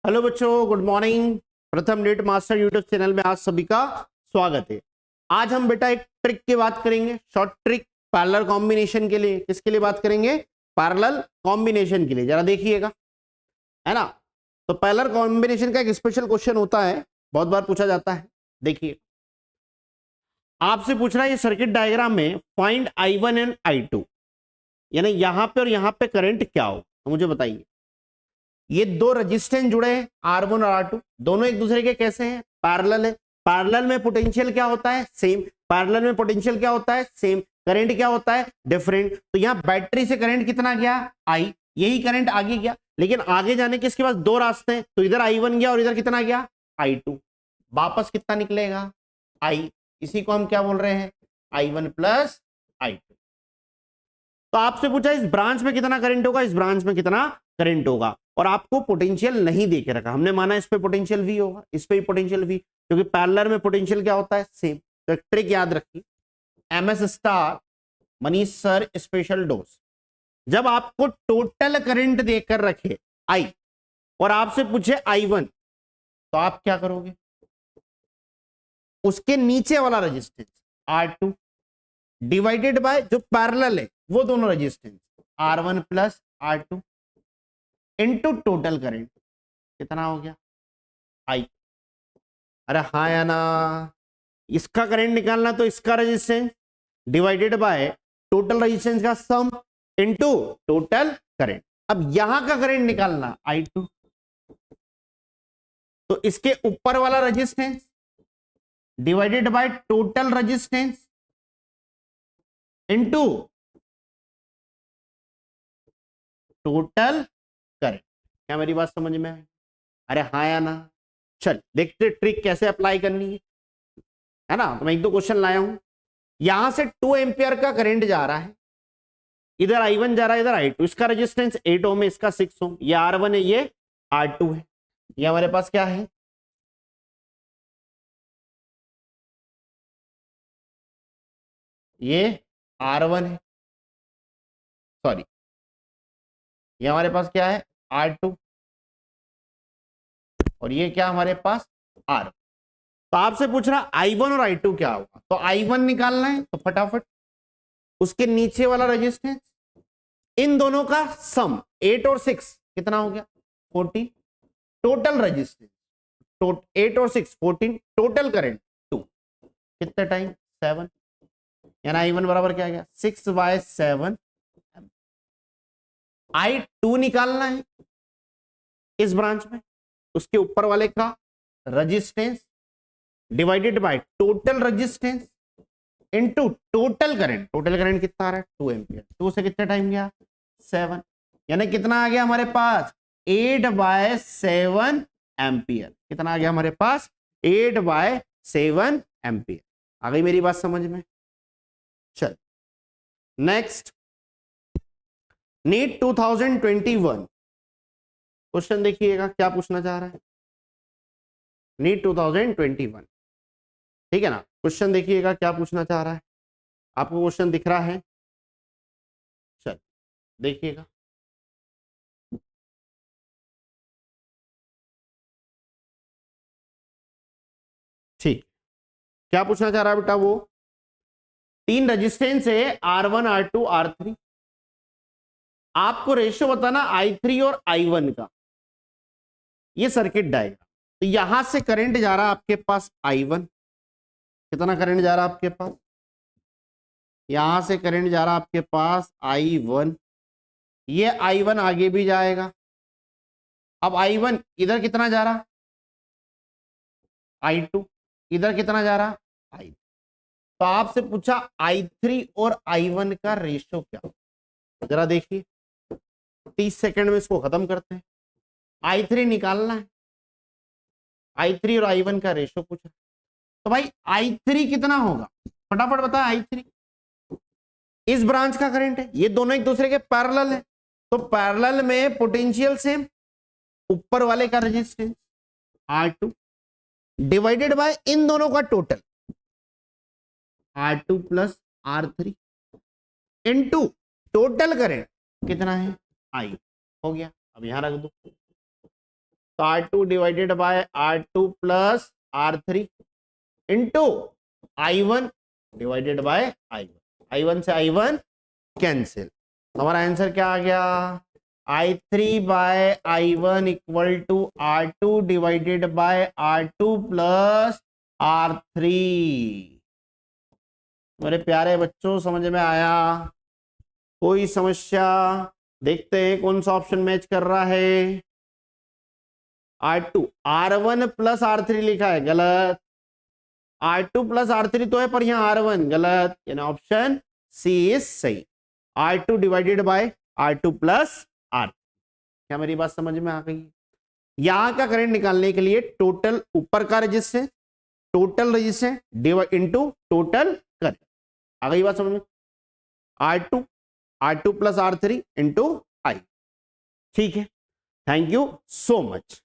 Hello बच्चों, good morning. प्रथम NEET master YouTube channel में आज सभी का स्वागत है। आज हम बेटा एक ट्रिक की बात करेंगे, शॉर्ट ट्रिक पैरेलल कॉम्बिनेशन के लिए। किसके लिए बात करेंगे? पैरेलल कॉम्बिनेशन के लिए। जरा देखिएगा, है ना। तो पैरेलल कॉम्बिनेशन का एक स्पेशल क्वेश्चन होता है, बहुत बार पूछा जाता है। देखिए, आपसे पूछ रहा है ये सर्किट डायग्राम में फाइंड I1 एंड I2, यानी यहां पे और यहां पे करंट क्या हो, तो मुझे बताइए। ये दो रेजिस्टेंस जुड़े हैं, R1 और R2, दोनों एक दूसरे के कैसे हैं? पैरेलल है। पैरेलल में पोटेंशियल क्या होता है? सेम। पैरेलल में पोटेंशियल क्या होता है? सेम। करंट क्या होता है? डिफरेंट। तो यहां बैटरी से करंट कितना गया? I। यही करंट आगे गया, लेकिन आगे जाने के इसके पास दो रास्ते हैं, तो इधर I1 गया और इधर कितना गया? I2। वापस कितना निकलेगा? I। इसी को हम क्या बोल रहे हैं? I1 plus I2। तो आपसे पूछा इस ब्रांच में कितना करंट होगा, इस ब्रांच में कितना करंट होगा, और आपको पोटेंशियल नहीं दे के रखा। हमने माना इस पे पोटेंशियल V होगा, इस पे भी पोटेंशियल V, क्योंकि पैरेलल में पोटेंशियल क्या होता है? सेम। तो एक ट्रिक याद रखिए, MS star Manish sir special dose. जब आपको टोटल करंट देकर रखे I और आपसे पूछे I1, तो आप क्या करोगे? उसके नीचे वाला रेजिस्टेंस R2 डिवाइडेड बाय जो पैरेलल है वो दोनों resistance R1 plus R2 into total current कितना हो गया? I। अरे हाँ या ना? इसका करंट निकालना तो इसका resistance divided by total resistance का सम इनटू टोटल करंट। अब यहां का करंट निकालना I2, तो इसके ऊपर वाला resistance divided by total resistance into total current. क्या मेरी बात समझ में है? अरे हाँ या ना? चल देखते ट्रिक कैसे अप्लाई करनी है ना। तो मैं एक दो क्वेश्चन लाया हूं। यहां से 2 एम्पियर का करंट जा रहा है, इधर I1 जा रहा है, इधर I2। इसका रेजिस्टेंस 8 ओम है, इसका 6 ओम। ये R1 है, ये R2 है। ये हमारे पास क्या है? ये R1 है, सॉरी, ये हमारे पास क्या है? R2। और ये क्या हमारे पास? R। तो आपसे पूछ रहा I1 और I2 क्या होगा, तो I1 निकालना है, तो फटाफट उसके नीचे वाला रेजिस्टेंस, इन दोनों का सम 8 और 6 कितना हो गया? 14। टोटल रेजिस्टेंस 8 और 6 14, टोटल करंट 2, कितने टाइम? 7। यानी I1 बराबर क्या गया? 6/7। I2 निकालना है इस ब्रांच में, उसके ऊपर वाले का resistance divided by total resistance into total current. Total current कितना आ रहा है? 2 एम्पियर। 2 से कितने टाइम गया? 7। यानी कितना आ गया हमारे पास? 8/7 एम्पियर। कितना आ गया हमारे पास? 8/7 एम्पियर। आ गई मेरी बात समझ में? चल नेक्स्ट, नीट 2021 क्वेश्चन देखिएगा क्या पूछना चाह रहा है। नीट 2021, ठीक है ना। क्वेश्चन देखिएगा क्या पूछना चाह रहा है। आपको क्वेश्चन दिख रहा है? चल देखिएगा। ठीक, क्या पूछना चाह रहा है बेटा? वो 3 रेजिस्टेंस है R1 R2 R3। आपको रेशियो बताना I3 और I1 का। ये सर्किट डायग्राम, तो यहां से करंट जा रहा है आपके पास I1। कितना करंट जा रहा है आपके पास? यहां से करंट जा रहा है आपके पास I1। ये I1 आगे भी जाएगा। अब I1 इधर कितना जा रहा? I2। इधर कितना जा रहा? I। तो आपसे पूछा I3 और I1 का रेशियो क्या? जरा देखिए, 30 सेकंड में इसको खत्म करते हैं। I3 निकालना है, I3 और I1 का रेशियो पूछा। तो भाई I3 कितना होगा? फटाफट बता। I3 इस ब्रांच का करंट है, ये दोनों एक दूसरे के पैरेलल है, तो पैरेलल में पोटेंशियल सेम, ऊपर वाले का रेजिस्टेंस R2 डिवाइडेड बाय इन दोनों का total R2 plus R3 into total current कितना है? I। हो गया। अब यहां रख दो, तो R2 divided by R2 plus R3 into I1 divided by I1 से I1 कैंसिल। हमारा आंसर क्या आ गया? I3 by I1 equal to R2 divided by R2 plus R3। मेरे प्यारे बच्चों समझ में आया? कोई समस्या? देखते हैं कौन सा ऑप्शन मैच कर रहा है। R2 R1 प्लस R3 लिखा है, गलत। R2 प्लस R3 तो है पर यहाँ R1, गलत। यानी ऑप्शन सी इज सही। R2 divided by R2 plus R। क्या मेरी बात समझ में आ गई? यहां का करंट निकालने के लिए टोटल ऊपर का resistance, total resistance divide into total current. आ गई बात समझ में? R2 plus R3 into I। ठीक है, थैंक यू सो मच।